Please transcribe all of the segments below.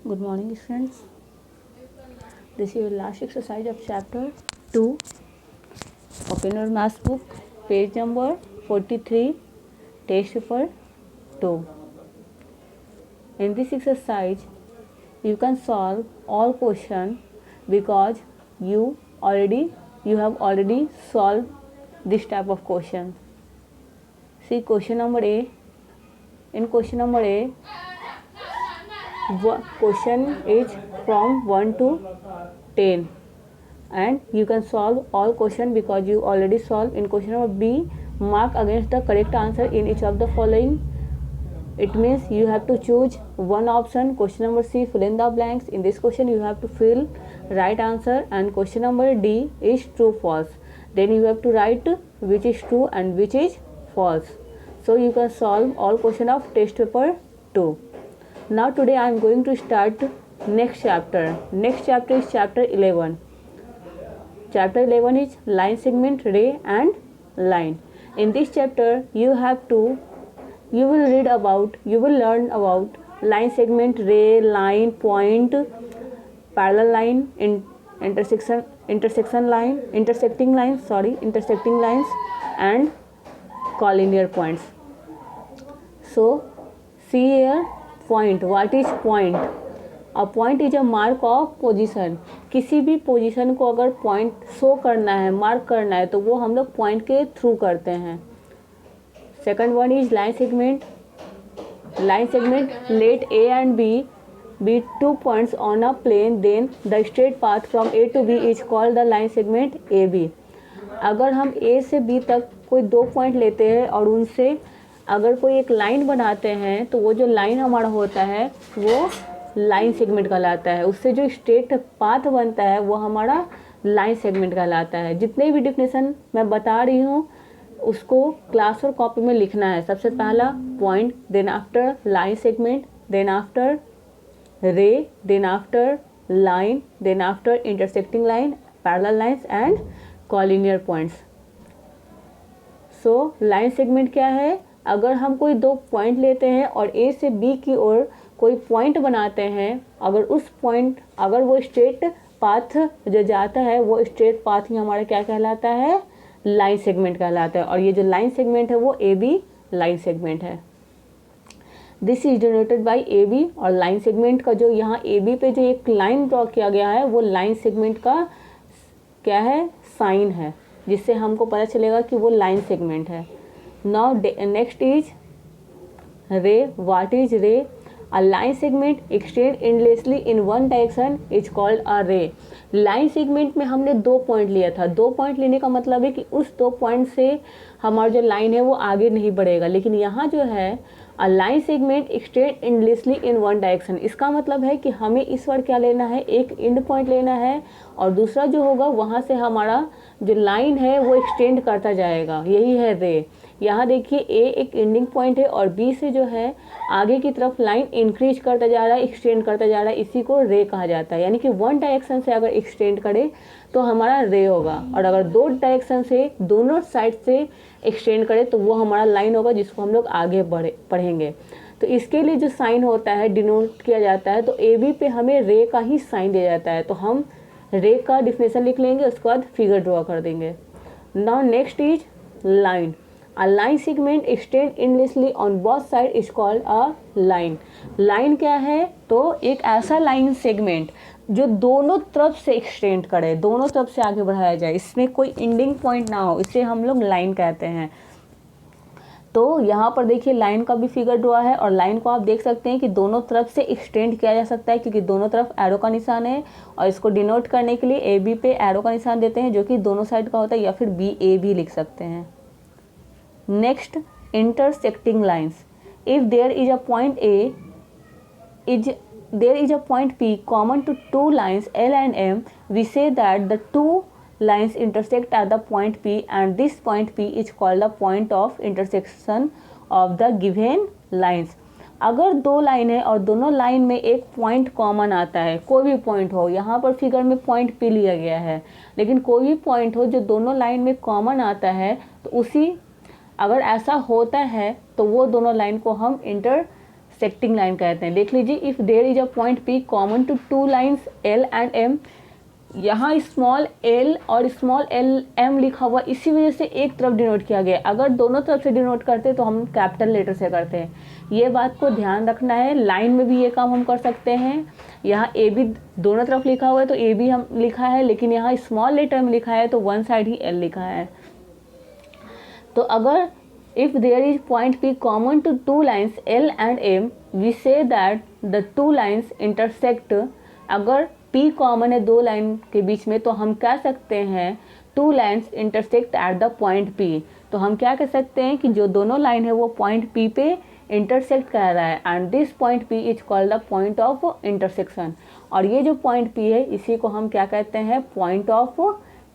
Good morning, friends. This is your last exercise of chapter 2 of your maths book, page number 43, test paper 2. In this exercise, you can solve all questions because you have already solved this type of question. See question number A. In question number A, question is from 1 to 10 and you can solve all question because you already solved. In question number B, mark against the correct answer in each of the following. It means you have to choose one option. Question number C, fill in the blanks. In this question you have to fill right answer, and question number D is true false. Then you have to write which is true and which is false. So you can solve all question of test paper 2. Now today I am going to start next chapter. Next chapter is chapter 11. Chapter 11 is line, segment, ray and line. In this chapter you will learn about line, segment, ray, line, point, parallel line, intersecting lines and collinear points. So see here, point. What is point? A point is a mark of position. किसी भी position को अगर point show करना है, mark करना है, तो वो हम लोग पॉइंट के थ्रू करते हैं. Second one is line segment. Line segment, let A and B be 2 points on a plane, then the straight path from A to B is called the line segment AB. अगर हम A से B तक कोई 2 point लेते हैं और उनसे अगर कोई एक लाइन बनाते हैं तो वो जो लाइन हमारा होता है वो लाइन सेगमेंट कहलाता है. उससे जो स्ट्रेट पाथ बनता है वो हमारा लाइन सेगमेंट कहलाता है. जितने भी डिफिनेशन मैं बता रही हूँ उसको क्लास और कॉपी में लिखना है. सबसे पहला point, then after line segment, then after ray, then after line, then after intersecting line, parallel lines and collinear points. So line segment क्या है? अगर हम कोई 2 पॉइंट लेते हैं और ए से बी की ओर कोई पॉइंट बनाते हैं, अगर वो स्ट्रेट पाथ जो जाता है वो स्ट्रेट पाथ ही हमारा क्या कहलाता है? लाइन सेगमेंट कहलाता है. और ये जो लाइन सेगमेंट है वो ए बी लाइन सेगमेंट है. This is denoted by A B. और लाइन सेगमेंट का जो यहाँ ए बी पे जो एक लाइन ड्रॉ किया गया है वो लाइन सेगमेंट का क्या है? साइन है, जिससे हमको पता चलेगा कि वो लाइन सेगमेंट है. नाउ नेक्स्ट इज रे. व्हाट इज रे? A line segment extend endlessly in one direction is called a ray. Line segment में हमने 2 पॉइंट लिया था. 2 पॉइंट लेने का मतलब है कि उस 2 पॉइंट से हमारा जो लाइन है वो आगे नहीं बढ़ेगा. लेकिन यहाँ जो है a line segment extend endlessly in one direction, इसका मतलब है कि हमें इस बार क्या लेना है? एक एंड पॉइंट लेना है और दूसरा जो होगा वहाँ से हमारा जो लाइन है वो एक्सटेंड करता जाएगा. यही है रे. यहाँ देखिए ए एक एंडिंग पॉइंट है और बी से जो है आगे की तरफ लाइन इंक्रीज करता जा रहा है, एक्सटेंड करता जा रहा है. इसी को रे कहा जाता है. यानी कि वन डायरेक्शन से अगर एक्सटेंड करे तो हमारा रे होगा, और अगर 2 डायरेक्शन से दोनों साइड से एक्सटेंड करे तो वो हमारा लाइन होगा, जिसको हम लोग आगे पढ़ेंगे. तो इसके लिए जो साइन होता है डिनोट किया जाता है, तो ए बी पे हमें रे का ही साइन दिया जाता है. तो हम रे का डिफिनेशन लिख लेंगे, उसके बाद फिगर ड्रॉ कर देंगे. Now next is line. A line segment extend endlessly on both side is called a line. Line क्या है? तो एक ऐसा लाइन सेगमेंट जो दोनों तरफ से एक्सटेंड करे, दोनों तरफ से आगे बढ़ाया जाए, इसमें कोई एंडिंग पॉइंट ना हो, इसे हम लोग लाइन कहते हैं. तो यहाँ पर देखिए लाइन का भी फिगर ड्रॉ है और लाइन को आप देख सकते हैं कि दोनों तरफ से एक्सटेंड किया जा सकता है, क्योंकि दोनों तरफ एरो का निशान है. और इसको डिनोट करने के लिए ए बी पे एरो का निशान देते हैं जो कि दोनों साइड का होता है, या फिर बी ए भी लिख सकते हैं. Next, intersecting lines. If there is a point there is a point P common to 2 lines L and M, we say that the 2 lines intersect at the point P and this point P is called the point of intersection of the given lines. अगर 2 line है और दोनों line में एक point common आता है, कोई भी पॉइंट हो, यहाँ पर फिगर में पॉइंट P लिया गया है, लेकिन कोई भी पॉइंट हो जो दोनों लाइन में कॉमन आता है, तो अगर ऐसा होता है तो वो दोनों लाइन को हम इंटरसेक्टिंग लाइन कहते हैं। देख लीजिए, if there is a point P common to two lines L and M, यहाँ स्मॉल एल और स्मॉल एल एम लिखा हुआ इसी वजह से एक तरफ डिनोट किया गया। अगर दोनों तरफ से डिनोट करते तो हम कैपिटल लेटर से करते हैं। ये बात को ध्यान रखना है। लाइन में भी ये काम हम कर सकते हैं। यहाँ ए बी दोनों तरफ लिखा हुआ है तो ए बी हम लिखा है, लेकिन यहाँ स्मॉल लेटर में लिखा है तो वन साइड ही एल लिखा है। तो अगर if there is point P common to two lines L and M, we say that the two lines intersect. अगर P कॉमन है दो लाइन के बीच में तो हम कह सकते हैं to lines intersect at the point P। तो हम क्या कह सकते हैं कि जो दोनों लाइन है वो पॉइंट P पे इंटरसेक्ट कर रहा है, and this point P is called the point of intersection. और ये जो पॉइंट P है इसी को हम क्या कहते हैं, पॉइंट ऑफ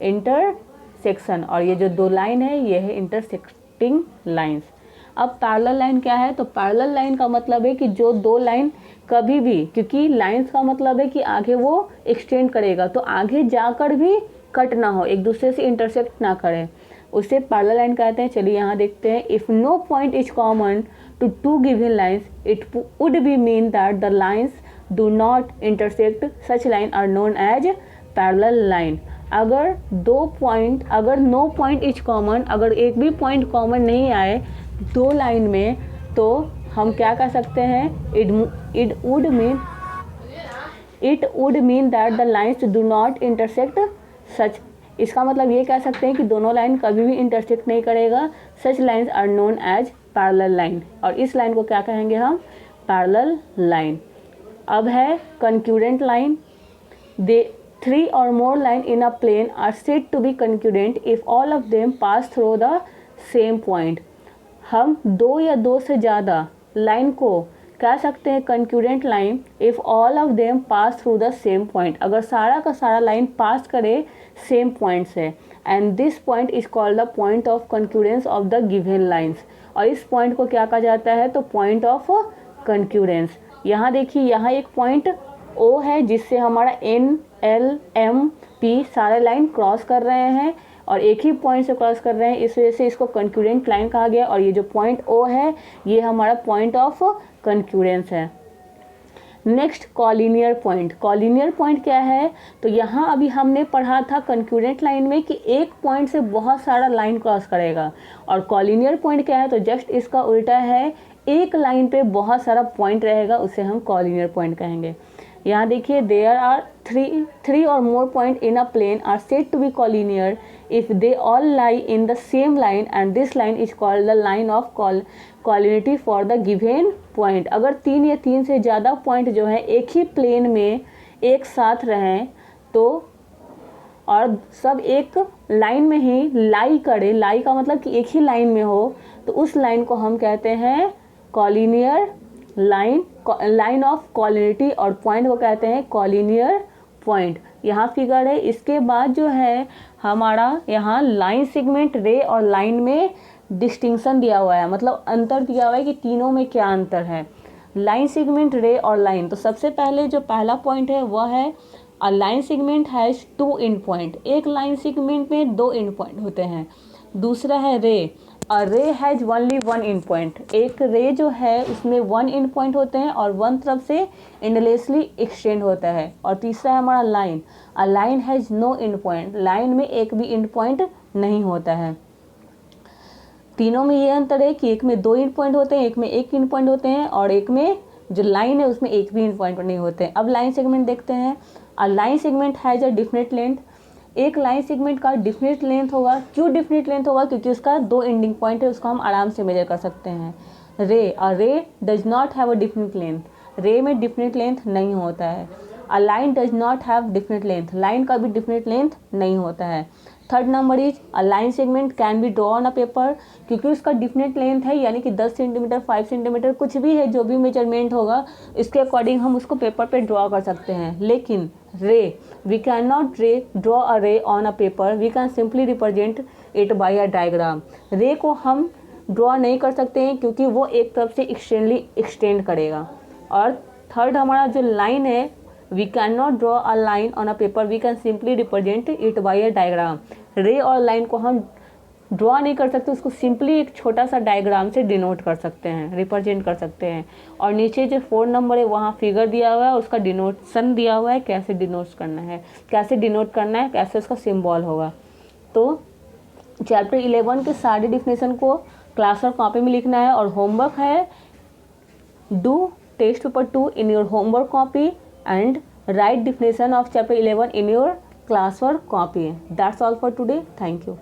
इंटरसेक्शन। और ये जो दो लाइन है ये है इंटरसेक्टिंग लाइन्स। अब पैरेलल लाइन क्या है, तो पैरेलल लाइन का मतलब है कि जो दो लाइन कभी भी, क्योंकि लाइंस का मतलब है कि आगे वो एक्सटेंड करेगा तो आगे जाकर भी कट ना हो, एक दूसरे से इंटरसेक्ट ना करे, उसे पैरेलल लाइन कहते हैं। चलिए यहाँ देखते हैं, if no point is common to two given lines it would be mean that the lines do not intersect, such line are known as parallel line. अगर नो पॉइंट इज कॉमन, अगर एक भी पॉइंट कॉमन नहीं आए दो line में, तो हम क्या कह सकते हैं, it would mean that the lines do not intersect such. इसका मतलब ये कह सकते हैं कि दोनों लाइन कभी भी इंटरसेक्ट नहीं करेगा। Such lines are known as parallel line, और इस लाइन को क्या कहेंगे हम, पैरेलल लाइन। अब है कंक्यूरेंट line. The three or more line in a plane are said to be concurrent if all of them pass through the same point. हम दो या दो से ज़्यादा लाइन को कह सकते हैं concurrent line if all of them pass through the same point, अगर सारा का सारा लाइन पास करे सेम पॉइंट से, and this point is called the point of concurrence of the given lines. और इस पॉइंट को क्या कहा जाता है, तो पॉइंट ऑफ कंक्यूरेंस। यहाँ देखिए, यहाँ एक पॉइंट O है जिससे हमारा N L M P सारे लाइन क्रॉस कर रहे हैं और एक ही पॉइंट से क्रॉस कर रहे हैं, इस वजह से इसको कंक्यूरेंट लाइन कहा गया। और ये जो पॉइंट O है ये हमारा पॉइंट ऑफ कंक्यूरेंस है। Next collinear point. Collinear point क्या है, तो यहाँ अभी हमने पढ़ा था कंक्यूरेंट लाइन में कि एक पॉइंट से बहुत सारा लाइन क्रॉस करेगा, और कॉलिनियर पॉइंट क्या है, तो जस्ट इसका उल्टा है, एक लाइन पे बहुत सारा पॉइंट रहेगा, उसे हम कॉलिनियर पॉइंट कहेंगे। यहाँ देखिए, there are three or more point in a plane are said to be collinear if they all lie in the same line, and this line is called the line of collinearity for the given point. अगर तीन या तीन से ज़्यादा point जो है एक ही plane में एक साथ रहें तो, और सब एक लाइन में ही लाई करे, लाई का मतलब कि एक ही लाइन में हो, तो उस लाइन को हम कहते हैं कॉलिनियर लाइन, लाइन ऑफ कॉलिनिटी, और पॉइंट को कहते हैं कॉलिनियर पॉइंट। यहाँ फिगर है। इसके बाद जो है हमारा यहाँ लाइन सेगमेंट, रे और लाइन में डिस्टिंक्शन दिया हुआ है, मतलब अंतर दिया हुआ है कि तीनों में क्या अंतर है। लाइन सेगमेंट, रे और लाइन। तो सबसे पहले जो पहला पॉइंट है वह है a line segment has two end point. एक लाइन सेगमेंट में दो एंड पॉइंट होते हैं। दूसरा है रे, अ रे has only one and point. एक रे जो है उसमें वन एंड पॉइंट होते हैं और वन तरफ से एंडलेसली एक्सटेंड होता है। और तीसरा है हमारा line, a line has no end point. Line में एक भी एंड पॉइंट नहीं होता है। तीनों में ये अंतर है कि एक में दो एंड पॉइंट होते हैं, एक में एक एंड पॉइंट होते हैं, और एक में जो लाइन है उसमें एक भी एंड पॉइंट नहीं होते हैं। अब लाइन सेगमेंट देखते हैं। अ line segment has a definite length. एक लाइन सेगमेंट का डिफिनिट लेंथ होगा। क्यों डिफिनिट लेंथ होगा, क्योंकि उसका दो एंडिंग पॉइंट है, उसको हम आराम से मेजर कर सकते हैं। रे, अ रे does not have a definite length. रे में डिफिनिट लेंथ नहीं होता है। A line does not have definite length. Line का भी डिफिनिट लेंथ नहीं होता है। Third number is a line segment can be draw on a paper. क्योंकि उसका डिफिनिट लेंथ है, यानी कि 10 सेंटीमीटर 5 सेंटीमीटर कुछ भी है, जो भी मेजरमेंट होगा इसके अकॉर्डिंग हम उसको पेपर पे ड्रॉ कर सकते हैं। लेकिन ray, we can not draw a ray on a paper, we can simply represent it by a diagram. Ray को हम ड्रॉ नहीं कर सकते हैं क्योंकि वो एक तरफ से एक्सटेंड करेगा। और थर्ड हमारा जो लाइन है, we can not draw a line on a paper, we can simply represent it by a diagram. Ray और लाइन को हम ड्रॉ नहीं कर सकते, उसको सिंपली एक छोटा सा डायग्राम से डिनोट कर सकते हैं, रिप्रेजेंट कर सकते हैं। और नीचे जो 4 नंबर है वहाँ फिगर दिया हुआ है, उसका डिनोशन दिया हुआ है, कैसे डिनोट करना है, कैसे उसका सिंबल होगा। तो चैप्टर 11 के सारे डिफिनेशन को क्लास और कॉपी में लिखना है। और होमवर्क है, do test paper 2 in your homework copy and write definition of chapter 11 in your classwork copy. That's all for today. Thank you.